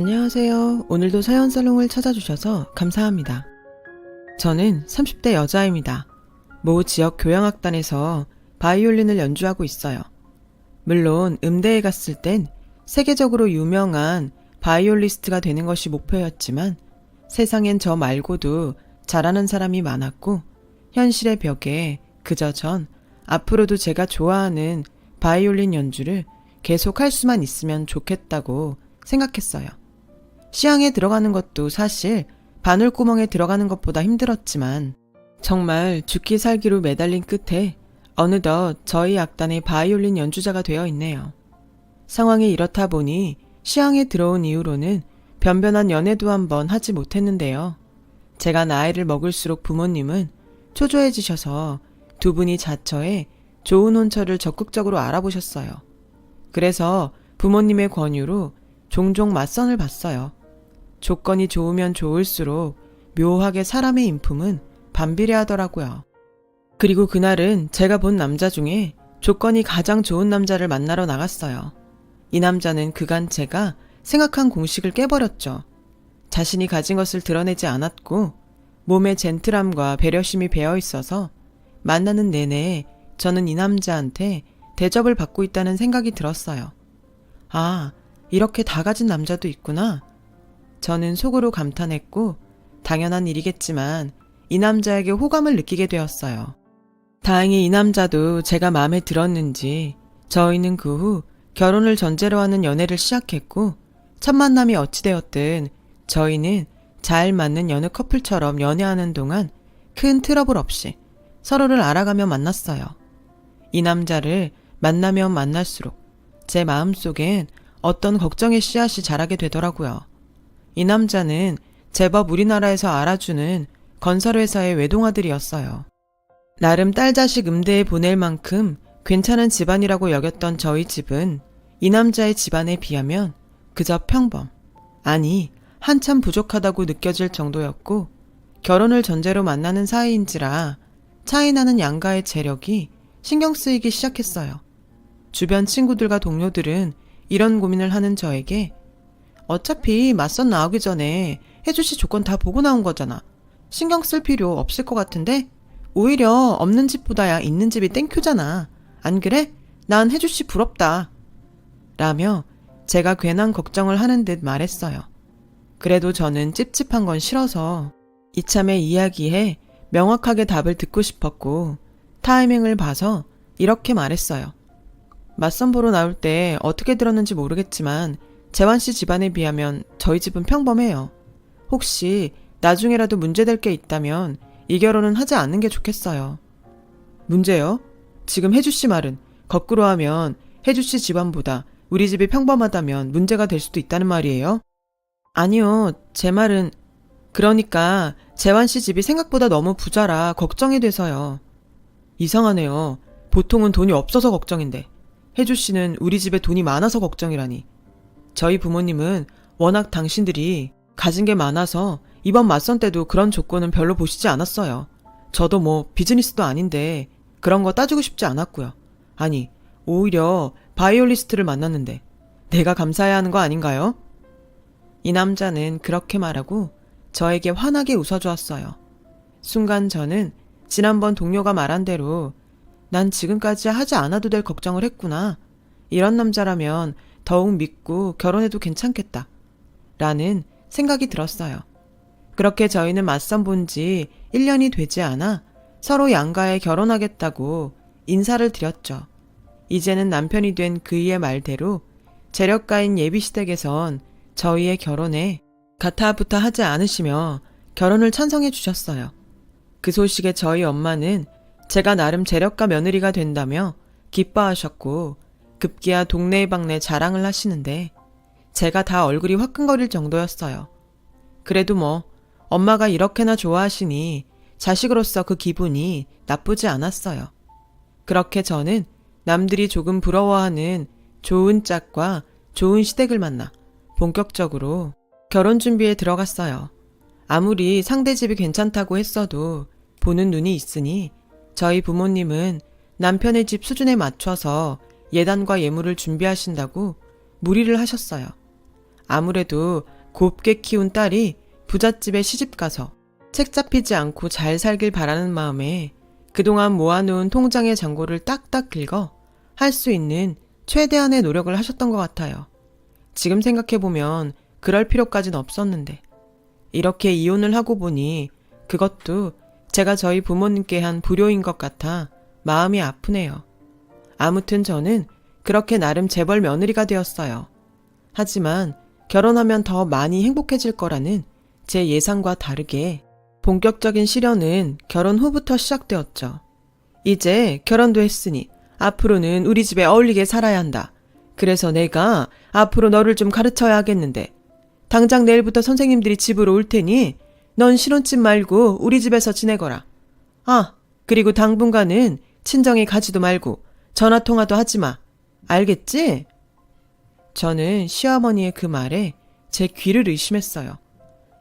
안녕하세요. 오늘도 사연살롱을 찾아주셔서 감사합니다. 저는 30대 여자입니다. 모 지역 교향악단에서 바이올린을 연주하고 있어요. 물론 음대에 갔을 땐 세계적으로 유명한 바이올리스트가 되는 것이 목표였지만 세상엔 저 말고도 잘하는 사람이 많았고 현실의 벽에 그저 전 앞으로도 제가 좋아하는 바이올린 연주를 계속 할 수만 있으면 좋겠다고 생각했어요. 시향에 들어가는 것도 사실 바늘구멍에 들어가는 것보다 힘들었지만 정말 죽기 살기로 매달린 끝에 어느덧 저희 악단의 바이올린 연주자가 되어 있네요. 상황이 이렇다 보니 시향에 들어온 이후로는 변변한 연애도 한번 하지 못했는데요. 제가 나이를 먹을수록 부모님은 초조해지셔서 두 분이 자처해 좋은 혼처를 적극적으로 알아보셨어요. 그래서 부모님의 권유로 종종 맞선을 봤어요. 조건이 좋으면 좋을수록 묘하게 사람의 인품은 반비례하더라고요. 그리고 그날은 제가 본 남자 중에 조건이 가장 좋은 남자를 만나러 나갔어요. 이 남자는 그간 제가 생각한 공식을 깨버렸죠. 자신이 가진 것을 드러내지 않았고 몸에 젠틀함과 배려심이 배어 있어서 만나는 내내 저는 이 남자한테 대접을 받고 있다는 생각이 들었어요. 아, 이렇게 다 가진 남자도 있구나. 저는 속으로 감탄했고 당연한 일이겠지만 이 남자에게 호감을 느끼게 되었어요. 다행히 이 남자도 제가 마음에 들었는지 저희는 그 후 결혼을 전제로 하는 연애를 시작했고 첫 만남이 어찌되었든 저희는 잘 맞는 여느 커플처럼 연애하는 동안 큰 트러블 없이 서로를 알아가며 만났어요. 이 남자를 만나면 만날수록 제 마음속엔 어떤 걱정의 씨앗이 자라게 되더라고요. 이 남자는 제법 우리나라에서 알아주는 건설회사의 외동아들이었어요. 나름 딸 자식 음대에 보낼 만큼 괜찮은 집안이라고 여겼던 저희 집은 이 남자의 집안에 비하면 그저 평범, 아니 한참 부족하다고 느껴질 정도였고 결혼을 전제로 만나는 사이인지라 차이나는 양가의 재력이 신경 쓰이기 시작했어요. 주변 친구들과 동료들은 이런 고민을 하는 저에게 어차피 맞선 나오기 전에 혜주씨 조건 다 보고 나온 거잖아. 신경 쓸 필요 없을 것 같은데? 오히려 없는 집보다야 있는 집이 땡큐잖아. 안 그래? 난 혜주씨 부럽다. 라며 제가 괜한 걱정을 하는 듯 말했어요. 그래도 저는 찝찝한 건 싫어서 이참에 이야기해 명확하게 답을 듣고 싶었고 타이밍을 봐서 이렇게 말했어요. 맞선 보러 나올 때 어떻게 들었는지 모르겠지만 재환씨 집안에 비하면 저희 집은 평범해요. 혹시 나중에라도 문제될 게 있다면 이 결혼은 하지 않는 게 좋겠어요. 문제요? 지금 혜주씨 말은 거꾸로 하면 혜주씨 집안보다 우리 집이 평범하다면 문제가 될 수도 있다는 말이에요? 아니요, 제 말은 그러니까 재환씨 집이 생각보다 너무 부자라 걱정이 돼서요. 이상하네요. 보통은 돈이 없어서 걱정인데 혜주씨는 우리 집에 돈이 많아서 걱정이라니. 저희 부모님은 워낙 당신들이 가진 게 많아서 이번 맞선 때도 그런 조건은 별로 보시지 않았어요. 저도 뭐 비즈니스도 아닌데 그런 거 따지고 싶지 않았고요. 아니, 오히려 바이올리스트를 만났는데 내가 감사해야 하는 거 아닌가요? 이 남자는 그렇게 말하고 저에게 환하게 웃어주었어요. 순간 저는 지난번 동료가 말한 대로 난 지금까지 하지 않아도 될 걱정을 했구나. 이런 남자라면 더욱 믿고 결혼해도 괜찮겠다. 라는 생각이 들었어요. 그렇게 저희는 맞선 본 지 1년이 되지 않아 서로 양가에 결혼하겠다고 인사를 드렸죠. 이제는 남편이 된 그이의 말대로 재력가인 예비시댁에선 저희의 결혼에 가타부타 하지 않으시며 결혼을 찬성해 주셨어요. 그 소식에 저희 엄마는 제가 나름 재력가 며느리가 된다며 기뻐하셨고 급기야 동네방네 자랑을 하시는데 제가 다 얼굴이 화끈거릴 정도였어요. 그래도 뭐 엄마가 이렇게나 좋아하시니 자식으로서 그 기분이 나쁘지 않았어요. 그렇게 저는 남들이 조금 부러워하는 좋은 짝과 좋은 시댁을 만나 본격적으로 결혼 준비에 들어갔어요. 아무리 상대 집이 괜찮다고 했어도 보는 눈이 있으니 저희 부모님은 남편의 집 수준에 맞춰서 예단과 예물을 준비하신다고 무리를 하셨어요. 아무래도 곱게 키운 딸이 부잣집에 시집가서 책 잡히지 않고 잘 살길 바라는 마음에 그동안 모아놓은 통장의 잔고를 딱딱 긁어 할 수 있는 최대한의 노력을 하셨던 것 같아요. 지금 생각해보면 그럴 필요까진 없었는데 이렇게 이혼을 하고 보니 그것도 제가 저희 부모님께 한 불효인 것 같아 마음이 아프네요. 아무튼 저는 그렇게 나름 재벌 며느리가 되었어요. 하지만 결혼하면 더 많이 행복해질 거라는 제 예상과 다르게 본격적인 시련은 결혼 후부터 시작되었죠. 이제 결혼도 했으니 앞으로는 우리 집에 어울리게 살아야 한다. 그래서 내가 앞으로 너를 좀 가르쳐야 하겠는데 당장 내일부터 선생님들이 집으로 올 테니 넌 신혼집 말고 우리 집에서 지내거라. 아, 그리고 당분간은 친정에 가지도 말고 전화통화도 하지 마. 알겠지? 저는 시어머니의 그 말에 제 귀를 의심했어요.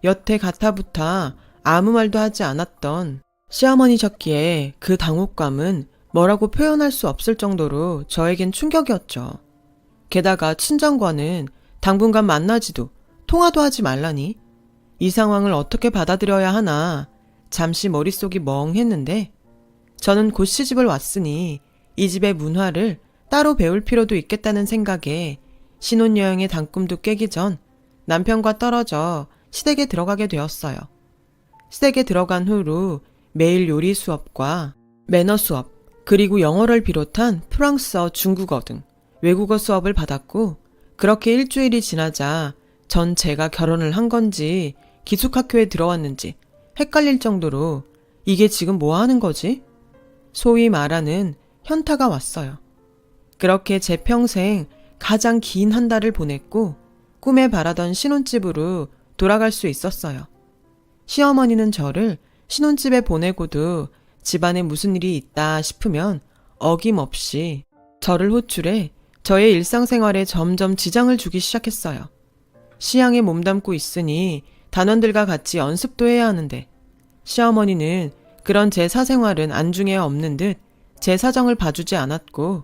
여태 가타부타 아무 말도 하지 않았던 시어머니셨기에 그 당혹감은 뭐라고 표현할 수 없을 정도로 저에겐 충격이었죠. 게다가 친정과는 당분간 만나지도 통화도 하지 말라니 이 상황을 어떻게 받아들여야 하나 잠시 머릿속이 멍했는데 저는 곧 시집을 왔으니 이 집의 문화를 따로 배울 필요도 있겠다는 생각에 신혼여행의 단꿈도 깨기 전 남편과 떨어져 시댁에 들어가게 되었어요. 시댁에 들어간 후로 매일 요리 수업과 매너 수업, 그리고 영어를 비롯한 프랑스어, 중국어 등 외국어 수업을 받았고 그렇게 일주일이 지나자 전 제가 결혼을 한 건지 기숙학교에 들어왔는지 헷갈릴 정도로 이게 지금 뭐 하는 거지? 소위 말하는 현타가 왔어요. 그렇게 제 평생 가장 긴 한 달을 보냈고 꿈에 바라던 신혼집으로 돌아갈 수 있었어요. 시어머니는 저를 신혼집에 보내고도 집안에 무슨 일이 있다 싶으면 어김없이 저를 호출해 저의 일상생활에 점점 지장을 주기 시작했어요. 시향에 몸담고 있으니 단원들과 같이 연습도 해야 하는데 시어머니는 그런 제 사생활은 안중에 없는 듯 제 사정을 봐주지 않았고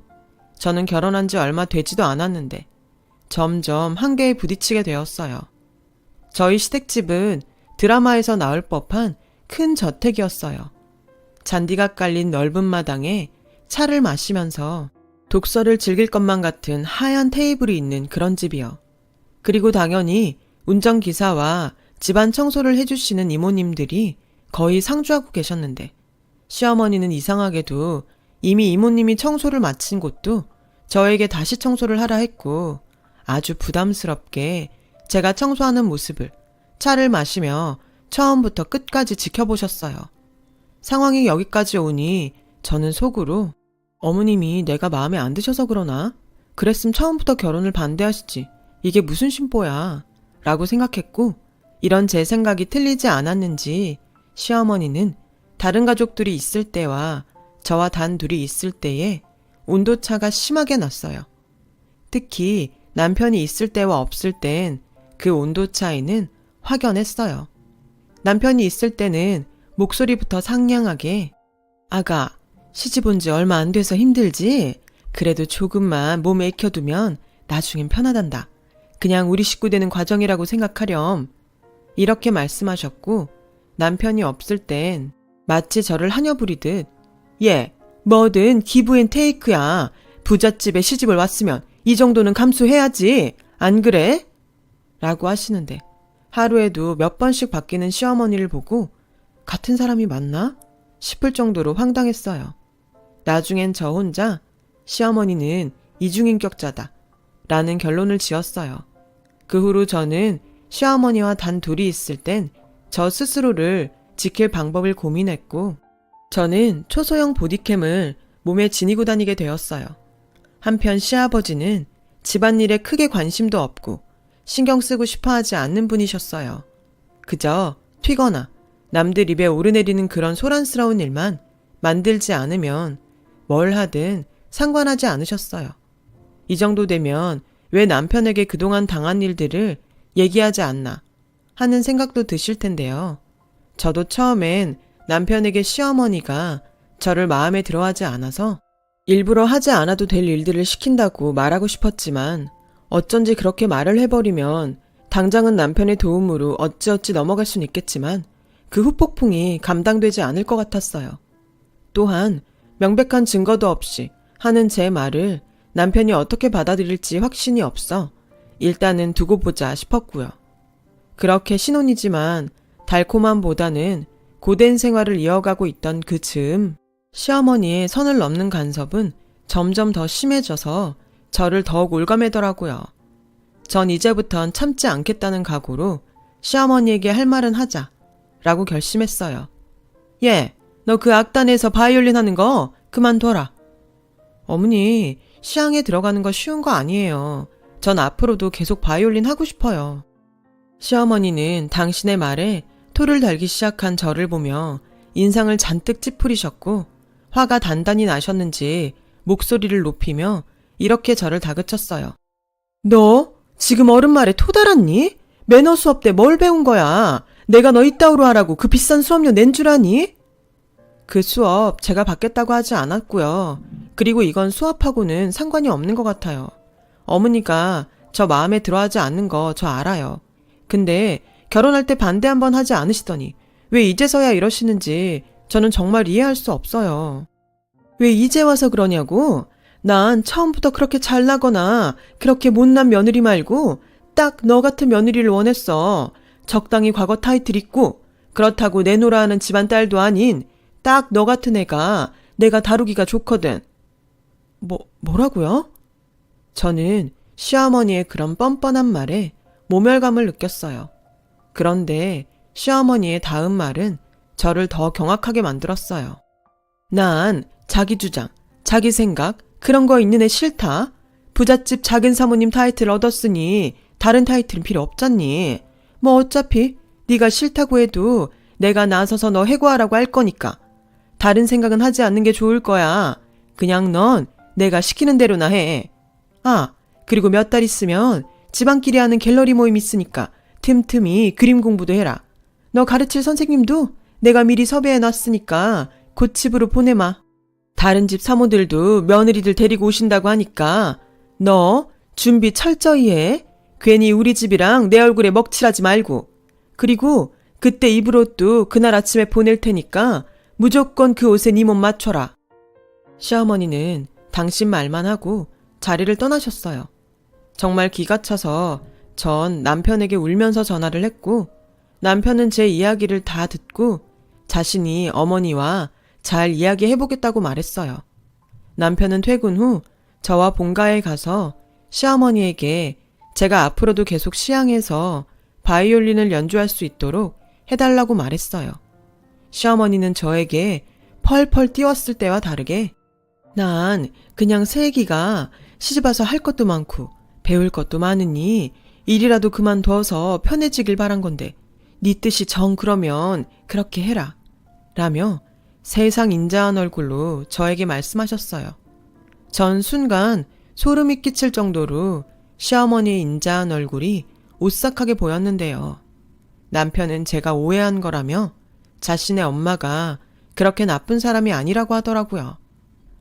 저는 결혼한 지 얼마 되지도 않았는데 점점 한계에 부딪히게 되었어요. 저희 시댁집은 드라마에서 나올 법한 큰 저택이었어요. 잔디가 깔린 넓은 마당에 차를 마시면서 독서를 즐길 것만 같은 하얀 테이블이 있는 그런 집이요. 그리고 당연히 운전기사와 집안 청소를 해주시는 이모님들이 거의 상주하고 계셨는데 시어머니는 이상하게도 이미 이모님이 청소를 마친 곳도 저에게 다시 청소를 하라 했고 아주 부담스럽게 제가 청소하는 모습을 차를 마시며 처음부터 끝까지 지켜보셨어요. 상황이 여기까지 오니 저는 속으로 어머님이 내가 마음에 안 드셔서 그러나? 그랬으면 처음부터 결혼을 반대하시지. 이게 무슨 심보야? 라고 생각했고 이런 제 생각이 틀리지 않았는지 시어머니는 다른 가족들이 있을 때와 저와 단 둘이 있을 때에 온도차가 심하게 났어요. 특히 남편이 있을 때와 없을 땐 그 온도 차이는 확연했어요. 남편이 있을 때는 목소리부터 상냥하게 아가, 시집 온 지 얼마 안 돼서 힘들지? 그래도 조금만 몸에 익혀두면 나중엔 편하단다. 그냥 우리 식구 되는 과정이라고 생각하렴. 이렇게 말씀하셨고 남편이 없을 땐 마치 저를 하녀 부리듯 얘, 뭐든 기브 앤 테이크야. 부잣집에 시집을 왔으면 이 정도는 감수해야지. 안 그래? 라고 하시는데 하루에도 몇 번씩 바뀌는 시어머니를 보고 같은 사람이 맞나? 싶을 정도로 황당했어요. 나중엔 저 혼자 시어머니는 이중인격자다 라는 결론을 지었어요. 그 후로 저는 시어머니와 단 둘이 있을 땐 저 스스로를 지킬 방법을 고민했고 저는 초소형 보디캠을 몸에 지니고 다니게 되었어요. 한편 시아버지는 집안일에 크게 관심도 없고 신경 쓰고 싶어 하지 않는 분이셨어요. 그저 튀거나 남들 입에 오르내리는 그런 소란스러운 일만 만들지 않으면 뭘 하든 상관하지 않으셨어요. 이 정도 되면 왜 남편에게 그동안 당한 일들을 얘기하지 않나 하는 생각도 드실 텐데요. 저도 처음엔 남편에게 시어머니가 저를 마음에 들어하지 않아서 일부러 하지 않아도 될 일들을 시킨다고 말하고 싶었지만 어쩐지 그렇게 말을 해버리면 당장은 남편의 도움으로 어찌어찌 넘어갈 순 있겠지만 그 후폭풍이 감당되지 않을 것 같았어요. 또한 명백한 증거도 없이 하는 제 말을 남편이 어떻게 받아들일지 확신이 없어 일단은 두고 보자 싶었고요. 그렇게 신혼이지만 달콤함보다는 고된 생활을 이어가고 있던 그 즈음 시어머니의 선을 넘는 간섭은 점점 더 심해져서 저를 더욱 올가매더라고요. 전 이제부턴 참지 않겠다는 각오로 시어머니에게 할 말은 하자 라고 결심했어요. 예, 너 그 악단에서 바이올린 하는 거 그만둬라. 어머니, 시향에 들어가는 거 쉬운 거 아니에요. 전 앞으로도 계속 바이올린 하고 싶어요. 시어머니는 당신의 말에 토를 달기 시작한 저를 보며 인상을 잔뜩 찌푸리셨고 화가 단단히 나셨는지 목소리를 높이며 이렇게 저를 다그쳤어요. 너 지금 어른 말에 토 달았니? 매너 수업 때 뭘 배운 거야? 내가 너 이따위로 하라고 그 비싼 수업료 낸 줄 아니? 그 수업 제가 받겠다고 하지 않았고요. 그리고 이건 수업하고는 상관이 없는 것 같아요. 어머니가 저 마음에 들어하지 않는 거 저 알아요. 근데 결혼할 때 반대 한번 하지 않으시더니 왜 이제서야 이러시는지 저는 정말 이해할 수 없어요. 왜 이제 와서 그러냐고? 난 처음부터 그렇게 잘나거나 그렇게 못난 며느리 말고 딱 너 같은 며느리를 원했어. 적당히 과거 타이틀 있고 그렇다고 내놓으라 하는 집안 딸도 아닌 딱 너 같은 애가 내가 다루기가 좋거든. 뭐라고요? 저는 시어머니의 그런 뻔뻔한 말에 모멸감을 느꼈어요. 그런데 시어머니의 다음 말은 저를 더 경악하게 만들었어요. 난 자기 주장, 자기 생각 그런 거 있는 애 싫다. 부잣집 작은 사모님 타이틀 얻었으니 다른 타이틀은 필요 없잖니. 뭐 어차피 네가 싫다고 해도 내가 나서서 너 해고하라고 할 거니까. 다른 생각은 하지 않는 게 좋을 거야. 그냥 넌 내가 시키는 대로나 해. 아, 그리고 몇 달 있으면 집안끼리 하는 갤러리 모임 있으니까 틈틈이 그림 공부도 해라. 너 가르칠 선생님도 내가 미리 섭외해놨으니까 곧 집으로 보내마. 다른 집 사모들도 며느리들 데리고 오신다고 하니까 너 준비 철저히 해. 괜히 우리 집이랑 내 얼굴에 먹칠하지 말고. 그리고 그때 입을 옷도 그날 아침에 보낼 테니까 무조건 그 옷에 네 몸 맞춰라. 시어머니는 당신 말만 하고 자리를 떠나셨어요. 정말 기가 차서 전 남편에게 울면서 전화를 했고 남편은 제 이야기를 다 듣고 자신이 어머니와 잘 이야기해보겠다고 말했어요. 남편은 퇴근 후 저와 본가에 가서 시어머니에게 제가 앞으로도 계속 시향해서 바이올린을 연주할 수 있도록 해달라고 말했어요. 시어머니는 저에게 펄펄 뛰었을 때와 다르게 난 그냥 새애기가 시집와서 할 것도 많고 배울 것도 많으니 일이라도 그만둬서 편해지길 바란 건데 네 뜻이 정 그러면 그렇게 해라 라며 세상 인자한 얼굴로 저에게 말씀하셨어요. 전 순간 소름이 끼칠 정도로 시어머니의 인자한 얼굴이 오싹하게 보였는데요. 남편은 제가 오해한 거라며 자신의 엄마가 그렇게 나쁜 사람이 아니라고 하더라고요.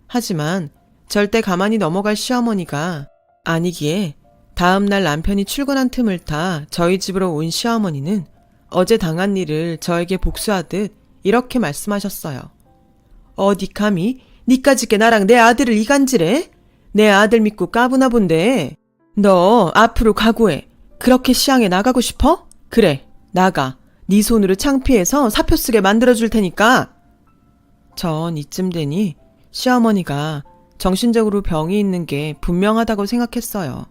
하지만 절대 가만히 넘어갈 시어머니가 아니기에 다음날 남편이 출근한 틈을 타 저희 집으로 온 시어머니는 어제 당한 일을 저에게 복수하듯 이렇게 말씀하셨어요. 어디 감히 니까짓게 나랑 내 아들을 이간질해? 내 아들 믿고 까부나 본데. 너 앞으로 각오해. 그렇게 시향에 나가고 싶어? 그래, 나가. 네 손으로 창피해서 사표 쓰게 만들어줄 테니까. 전 이쯤 되니 시어머니가 정신적으로 병이 있는 게 분명하다고 생각했어요.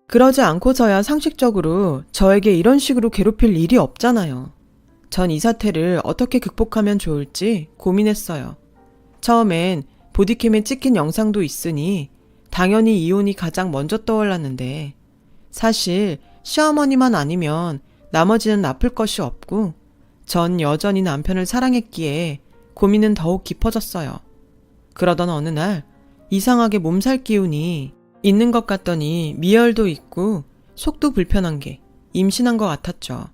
그러지 않고서야 상식적으로 저에게 이런 식으로 괴롭힐 일이 없잖아요. 전 이 사태를 어떻게 극복하면 좋을지 고민했어요. 처음엔 보디캠에 찍힌 영상도 있으니 당연히 이혼이 가장 먼저 떠올랐는데 사실 시어머니만 아니면 나머지는 나쁠 것이 없고 전 여전히 남편을 사랑했기에 고민은 더욱 깊어졌어요. 그러던 어느 날 이상하게 몸살 기운이 있는 것 같더니 미열도 있고 속도 불편한 게 임신한 것 같았죠.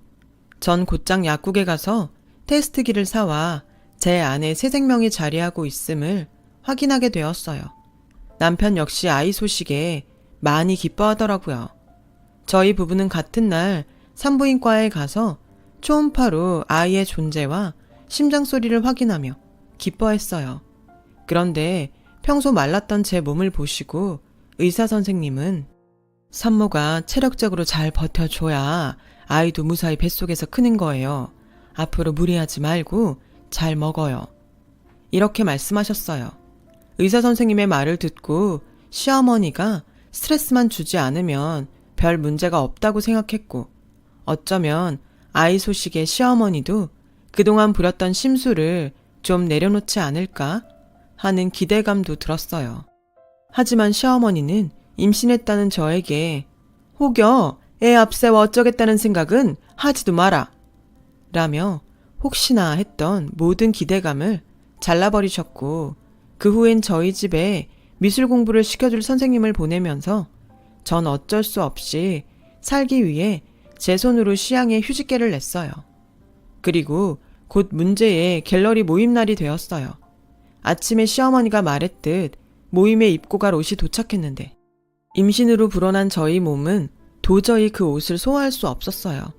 전 곧장 약국에 가서 테스트기를 사와 제 안에 새 생명이 자리하고 있음을 확인하게 되었어요. 남편 역시 아이 소식에 많이 기뻐하더라고요. 저희 부부는 같은 날 산부인과에 가서 초음파로 아이의 존재와 심장 소리를 확인하며 기뻐했어요. 그런데 평소 말랐던 제 몸을 보시고 의사 선생님은 산모가 체력적으로 잘 버텨줘야 아이도 무사히 뱃속에서 크는 거예요. 앞으로 무리하지 말고 잘 먹어요. 이렇게 말씀하셨어요. 의사 선생님의 말을 듣고 시어머니가 스트레스만 주지 않으면 별 문제가 없다고 생각했고, 어쩌면 아이 소식에 시어머니도 그동안 부렸던 심술을 좀 내려놓지 않을까 하는 기대감도 들었어요. 하지만 시어머니는 임신했다는 저에게 혹여 애 앞세워 어쩌겠다는 생각은 하지도 마라 라며 혹시나 했던 모든 기대감을 잘라버리셨고, 그 후엔 저희 집에 미술 공부를 시켜줄 선생님을 보내면서 전 어쩔 수 없이 살기 위해 제 손으로 시향에 휴직계를 냈어요. 그리고 곧 문제의 갤러리 모임 날이 되었어요. 아침에 시어머니가 말했듯 모임에 입고 갈 옷이 도착했는데 임신으로 불어난 저희 몸은 도저히 그 옷을 소화할 수 없었어요.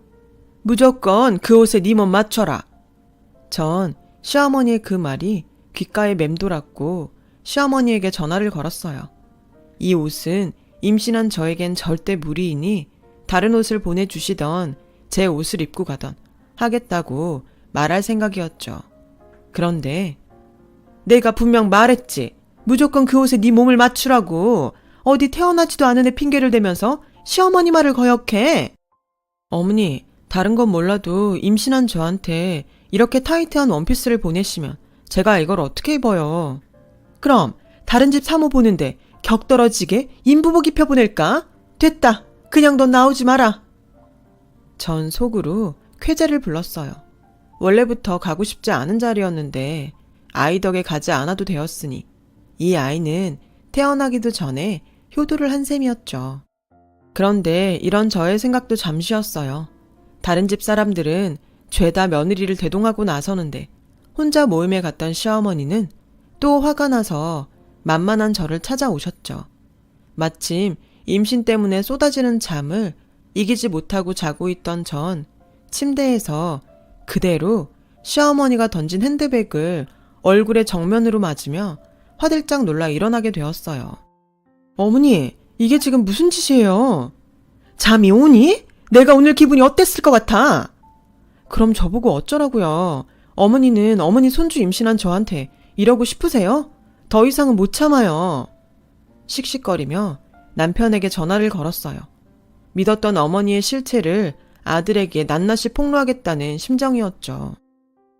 무조건 그 옷에 네 몸 맞춰라. 전 시어머니의 그 말이 귓가에 맴돌았고 시어머니에게 전화를 걸었어요. 이 옷은 임신한 저에겐 절대 무리이니 다른 옷을 보내주시던 제 옷을 입고 가던 하겠다고 말할 생각이었죠. 그런데 내가 분명 말했지. 무조건 그 옷에 네 몸을 맞추라고. 어디 태어나지도 않은 애 핑계를 대면서 시어머니 말을 거역해. 어머니, 다른 건 몰라도 임신한 저한테 이렇게 타이트한 원피스를 보내시면 제가 이걸 어떻게 입어요? 그럼 다른 집 사모 보는데 격 떨어지게 인부복 입혀보낼까? 됐다. 그냥 넌 나오지 마라. 전 속으로 쾌재를 불렀어요. 원래부터 가고 싶지 않은 자리였는데 아이 덕에 가지 않아도 되었으니 이 아이는 태어나기도 전에 효도를 한 셈이었죠. 그런데 이런 저의 생각도 잠시였어요. 다른 집 사람들은 죄다 며느리를 대동하고 나서는데 혼자 모임에 갔던 시어머니는 또 화가 나서 만만한 저를 찾아오셨죠. 마침 임신 때문에 쏟아지는 잠을 이기지 못하고 자고 있던 전 침대에서 그대로 시어머니가 던진 핸드백을 얼굴에 정면으로 맞으며 화들짝 놀라 일어나게 되었어요. 어머니, 이게 지금 무슨 짓이에요? 잠이 오니? 내가 오늘 기분이 어땠을 것 같아? 그럼 저보고 어쩌라고요? 어머니는 어머니 손주 임신한 저한테 이러고 싶으세요? 더 이상은 못 참아요. 씩씩거리며 남편에게 전화를 걸었어요. 믿었던 어머니의 실체를 아들에게 낱낱이 폭로하겠다는 심정이었죠.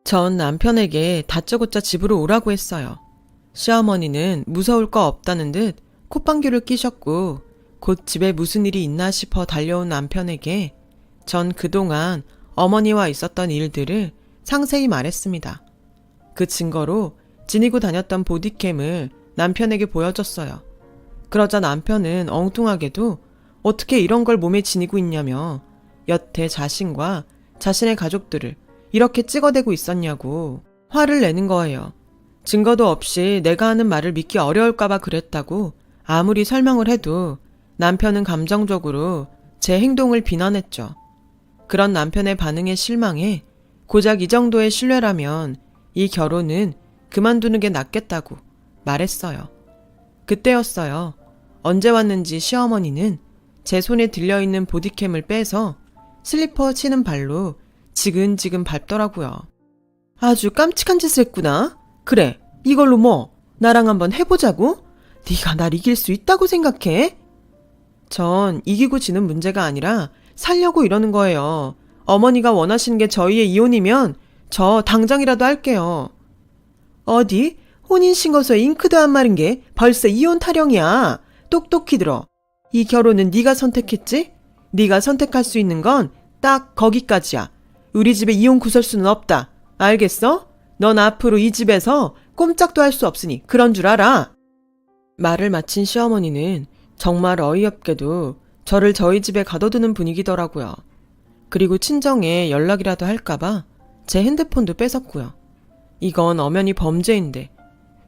전 남편에게 다짜고짜 집으로 오라고 했어요. 시어머니는 무서울 거 없다는 듯 콧방귀를 끼셨고 곧 집에 무슨 일이 있나 싶어 달려온 남편에게 전 그동안 어머니와 있었던 일들을 상세히 말했습니다. 그 증거로 지니고 다녔던 보디캠을 남편에게 보여줬어요. 그러자 남편은 엉뚱하게도 어떻게 이런 걸 몸에 지니고 있냐며 여태 자신과 자신의 가족들을 이렇게 찍어대고 있었냐고 화를 내는 거예요. 증거도 없이 내가 하는 말을 믿기 어려울까봐 그랬다고 아무리 설명을 해도 남편은 감정적으로 제 행동을 비난했죠. 그런 남편의 반응에 실망해 고작 이 정도의 신뢰라면 이 결혼은 그만두는 게 낫겠다고 말했어요. 그때였어요. 언제 왔는지 시어머니는 제 손에 들려있는 보디캠을 빼서 슬리퍼 치는 발로 지근지근 밟더라고요. 아주 깜찍한 짓을 했구나. 그래, 이걸로 뭐 나랑 한번 해보자고? 네가 날 이길 수 있다고 생각해? 전 이기고 지는 문제가 아니라 살려고 이러는 거예요. 어머니가 원하시는 게 저희의 이혼이면 저 당장이라도 할게요. 어디? 혼인신고서에 잉크도 안 마른 게 벌써 이혼 타령이야. 똑똑히 들어. 이 결혼은 네가 선택했지? 네가 선택할 수 있는 건 딱 거기까지야. 우리 집에 이혼 구설수는 없다. 알겠어? 넌 앞으로 이 집에서 꼼짝도 할 수 없으니 그런 줄 알아. 말을 마친 시어머니는 정말 어이없게도 저를 저희 집에 가둬두는 분위기더라고요. 그리고 친정에 연락이라도 할까봐 제 핸드폰도 뺏었고요. 이건 엄연히 범죄인데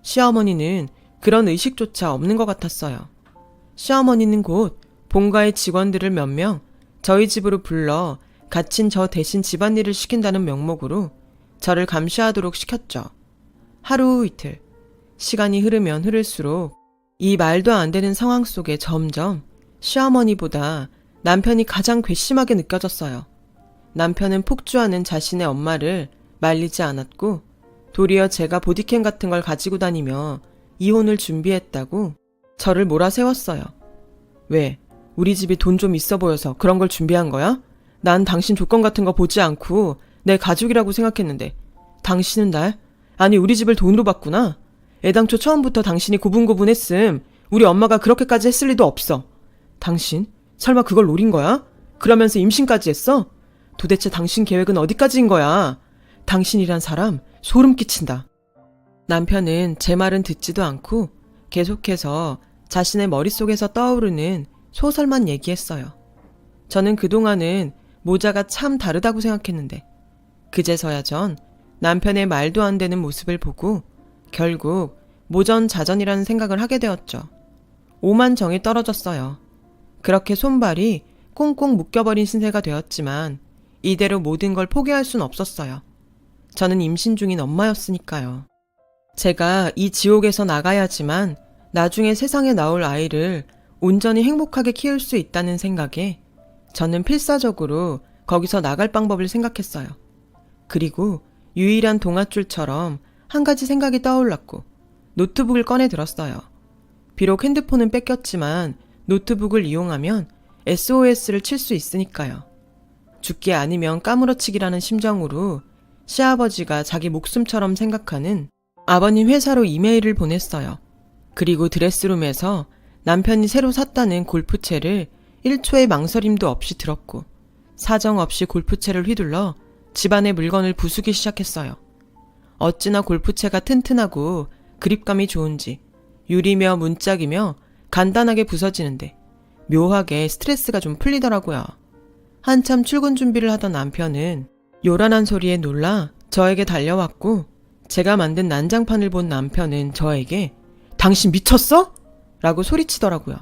시어머니는 그런 의식조차 없는 것 같았어요. 시어머니는 곧 본가의 직원들을 몇 명 저희 집으로 불러 갇힌 저 대신 집안일을 시킨다는 명목으로 저를 감시하도록 시켰죠. 하루 이틀, 시간이 흐르면 흐를수록 이 말도 안 되는 상황 속에 점점 시어머니보다 남편이 가장 괘씸하게 느껴졌어요. 남편은 폭주하는 자신의 엄마를 말리지 않았고 도리어 제가 보디캠 같은 걸 가지고 다니며 이혼을 준비했다고 저를 몰아세웠어요. 왜? 우리 집이 돈 좀 있어 보여서 그런 걸 준비한 거야? 난 당신 조건 같은 거 보지 않고 내 가족이라고 생각했는데 당신은 날? 아니 우리 집을 돈으로 봤구나. 애당초 처음부터 당신이 고분고분했음. 우리 엄마가 그렇게까지 했을 리도 없어. 당신? 설마 그걸 노린 거야? 그러면서 임신까지 했어? 도대체 당신 계획은 어디까지인 거야? 당신이란 사람 소름 끼친다. 남편은 제 말은 듣지도 않고 계속해서 자신의 머릿속에서 떠오르는 소설만 얘기했어요. 저는 그동안은 모자가 참 다르다고 생각했는데 그제서야 전 남편의 말도 안 되는 모습을 보고 결국 모전자전이라는 생각을 하게 되었죠. 오만정이 떨어졌어요. 그렇게 손발이 꽁꽁 묶여버린 신세가 되었지만 이대로 모든 걸 포기할 순 없었어요. 저는 임신 중인 엄마였으니까요. 제가 이 지옥에서 나가야지만 나중에 세상에 나올 아이를 온전히 행복하게 키울 수 있다는 생각에 저는 필사적으로 거기서 나갈 방법을 생각했어요. 그리고 유일한 동아줄처럼 한 가지 생각이 떠올랐고 노트북을 꺼내 들었어요. 비록 핸드폰은 뺏겼지만 노트북을 이용하면 SOS를 칠 수 있으니까요. 죽기 아니면 까무러치기라는 심정으로 시아버지가 자기 목숨처럼 생각하는 아버님 회사로 이메일을 보냈어요. 그리고 드레스룸에서 남편이 새로 샀다는 골프채를 1초의 망설임도 없이 들었고 사정없이 골프채를 휘둘러 집안의 물건을 부수기 시작했어요. 어찌나 골프채가 튼튼하고 그립감이 좋은지 유리며 문짝이며 간단하게 부서지는데 묘하게 스트레스가 좀 풀리더라고요. 한참 출근 준비를 하던 남편은 요란한 소리에 놀라 저에게 달려왔고 제가 만든 난장판을 본 남편은 저에게 당신 미쳤어? 라고 소리치더라고요.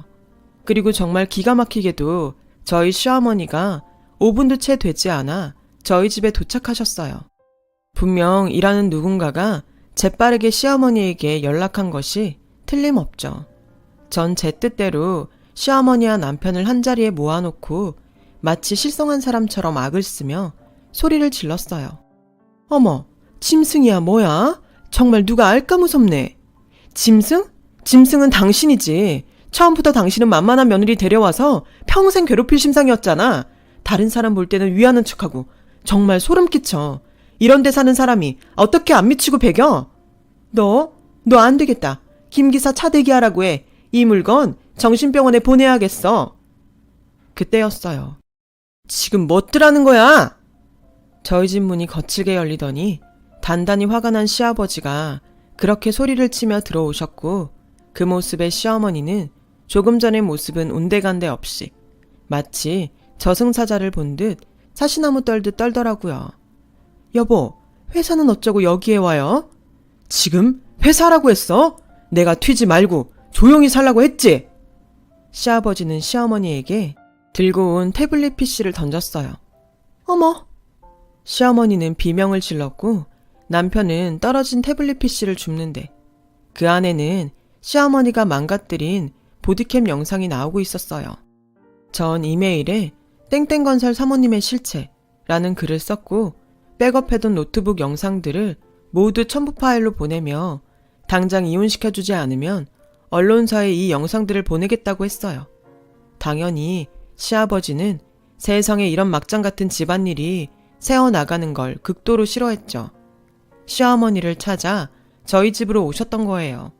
그리고 정말 기가 막히게도 저희 시어머니가 5분도 채 되지 않아 저희 집에 도착하셨어요. 분명 일하는 누군가가 재빠르게 시어머니에게 연락한 것이 틀림없죠. 전 제 뜻대로 시어머니와 남편을 한자리에 모아놓고 마치 실성한 사람처럼 악을 쓰며 소리를 질렀어요. 어머, 짐승이야 뭐야? 정말 누가 알까 무섭네. 짐승? 짐승은 당신이지. 처음부터 당신은 만만한 며느리 데려와서 평생 괴롭힐 심상이었잖아. 다른 사람 볼 때는 위하는 척하고 정말 소름 끼쳐. 이런 데 사는 사람이 어떻게 안 미치고 배겨? 너 안 되겠다. 김 기사 차 대기하라고 해. 이 물건 정신병원에 보내야겠어. 그때였어요. 지금 뭣들하는 거야? 저희 집 문이 거칠게 열리더니 단단히 화가 난 시아버지가 그렇게 소리를 치며 들어오셨고 그 모습의 시어머니는 조금 전의 모습은 온데간데 없이 마치 저승사자를 본 듯 사시나무 떨듯 떨더라고요. 여보, 회사는 어쩌고 여기에 와요? 지금 회사라고 했어? 내가 튀지 말고 조용히 살라고 했지? 시아버지는 시어머니에게 들고 온 태블릿 PC를 던졌어요. 어머! 시어머니는 비명을 질렀고 남편은 떨어진 태블릿 PC를 줍는데 그 안에는 시어머니가 망가뜨린 보디캠 영상이 나오고 있었어요. 전 이메일에 땡땡건설 사모님의 실체라는 글을 썼고 백업해둔 노트북 영상들을 모두 첨부 파일로 보내며 당장 이혼시켜주지 않으면 언론사에 이 영상들을 보내겠다고 했어요. 당연히 시아버지는 세상에 이런 막장 같은 집안일이 새어나가는 걸 극도로 싫어했죠. 시어머니를 찾아 저희 집으로 오셨던 거예요.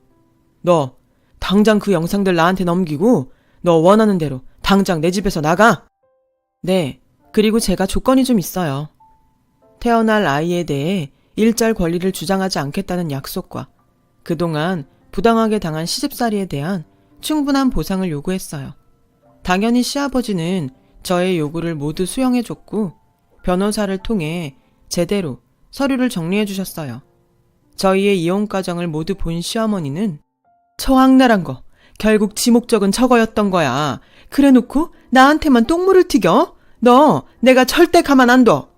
너 당장 그 영상들 나한테 넘기고 너 원하는 대로 당장 내 집에서 나가! 네, 그리고 제가 조건이 좀 있어요. 태어날 아이에 대해 일절 권리를 주장하지 않겠다는 약속과 그동안 부당하게 당한 시집살이에 대한 충분한 보상을 요구했어요. 당연히 시아버지는 저의 요구를 모두 수용해줬고 변호사를 통해 제대로 서류를 정리해 주셨어요. 저희의 이혼 과정을 모두 본 시어머니는 저 악랄한 거 결국 지 목적은 저거였던 거야. 그래놓고 나한테만 똥물을 튀겨? 너 내가 절대 가만 안 둬!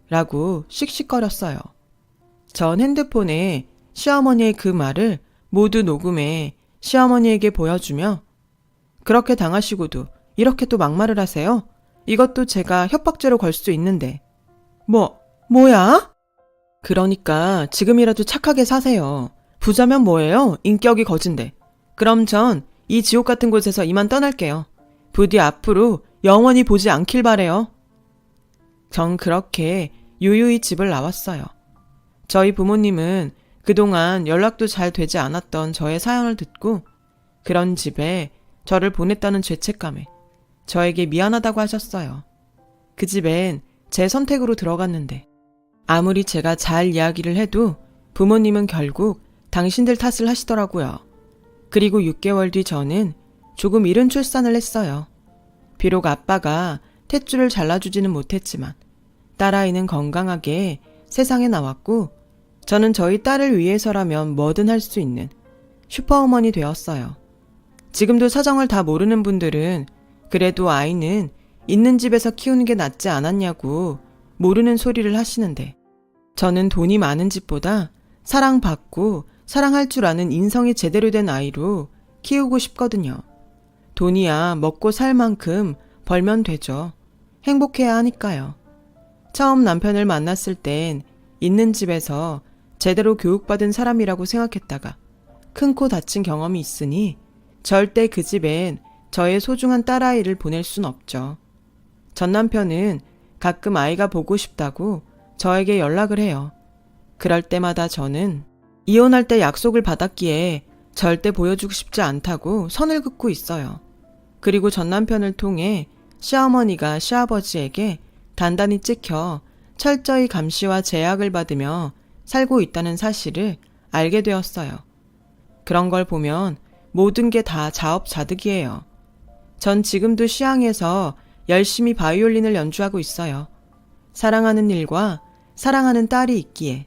라고 씩씩거렸어요. 전 핸드폰에 시어머니의 그 말을 모두 녹음해 시어머니에게 보여주며 그렇게 당하시고도 이렇게 또 막말을 하세요? 이것도 제가 협박죄로 걸 수 있는데. 뭐야? 그러니까 지금이라도 착하게 사세요. 부자면 뭐예요? 인격이 거진데. 그럼 전 이 지옥 같은 곳에서 이만 떠날게요. 부디 앞으로 영원히 보지 않길 바래요. 전 그렇게 유유히 집을 나왔어요. 저희 부모님은 그동안 연락도 잘 되지 않았던 저의 사연을 듣고 그런 집에 저를 보냈다는 죄책감에 저에게 미안하다고 하셨어요. 그 집엔 제 선택으로 들어갔는데 아무리 제가 잘 이야기를 해도 부모님은 결국 당신들 탓을 하시더라고요. 그리고 6개월 뒤 저는 조금 이른 출산을 했어요. 비록 아빠가 탯줄을 잘라주지는 못했지만 딸아이는 건강하게 세상에 나왔고 저는 저희 딸을 위해서라면 뭐든 할 수 있는 슈퍼우먼이 되었어요. 지금도 사정을 다 모르는 분들은 그래도 아이는 있는 집에서 키우는 게 낫지 않았냐고 모르는 소리를 하시는데 저는 돈이 많은 집보다 사랑받고 사랑할 줄 아는 인성이 제대로 된 아이로 키우고 싶거든요. 돈이야 먹고 살 만큼 벌면 되죠. 행복해야 하니까요. 처음 남편을 만났을 땐 있는 집에서 제대로 교육받은 사람이라고 생각했다가 큰 코 다친 경험이 있으니 절대 그 집엔 저의 소중한 딸아이를 보낼 순 없죠. 전 남편은 가끔 아이가 보고 싶다고 저에게 연락을 해요. 그럴 때마다 저는 이혼할 때 약속을 받았기에 절대 보여주고 싶지 않다고 선을 긋고 있어요. 그리고 전 남편을 통해 시어머니가 시아버지에게 단단히 찍혀 철저히 감시와 제약을 받으며 살고 있다는 사실을 알게 되었어요. 그런 걸 보면 모든 게 다 자업자득이에요. 전 지금도 시향에서 열심히 바이올린을 연주하고 있어요. 사랑하는 일과 사랑하는 딸이 있기에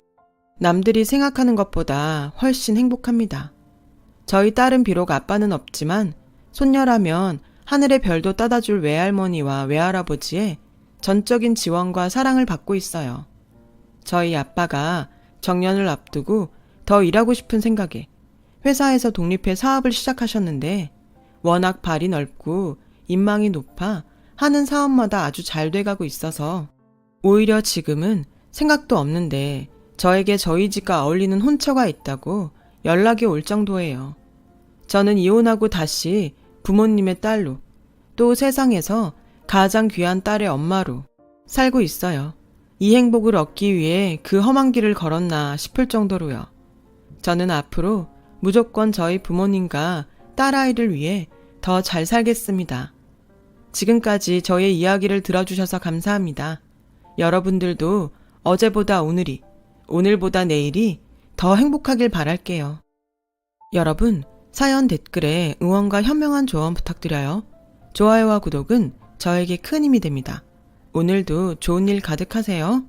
남들이 생각하는 것보다 훨씬 행복합니다. 저희 딸은 비록 아빠는 없지만 손녀라면 하늘의 별도 따다줄 외할머니와 외할아버지의 전적인 지원과 사랑을 받고 있어요. 저희 아빠가 정년을 앞두고 더 일하고 싶은 생각에 회사에서 독립해 사업을 시작하셨는데 워낙 발이 넓고 인망이 높아 하는 사업마다 아주 잘 돼가고 있어서 오히려 지금은 생각도 없는데 저에게 저희 집과 어울리는 혼처가 있다고 연락이 올 정도예요. 저는 이혼하고 다시 부모님의 딸로 또 세상에서 가장 귀한 딸의 엄마로 살고 있어요. 이 행복을 얻기 위해 그 험한 길을 걸었나 싶을 정도로요. 저는 앞으로 무조건 저희 부모님과 딸아이를 위해 더 잘 살겠습니다. 지금까지 저의 이야기를 들어주셔서 감사합니다. 여러분들도 어제보다 오늘이, 오늘보다 내일이 더 행복하길 바랄게요. 여러분, 사연 댓글에 응원과 현명한 조언 부탁드려요. 좋아요와 구독은 저에게 큰 힘이 됩니다. 오늘도 좋은 일 가득하세요.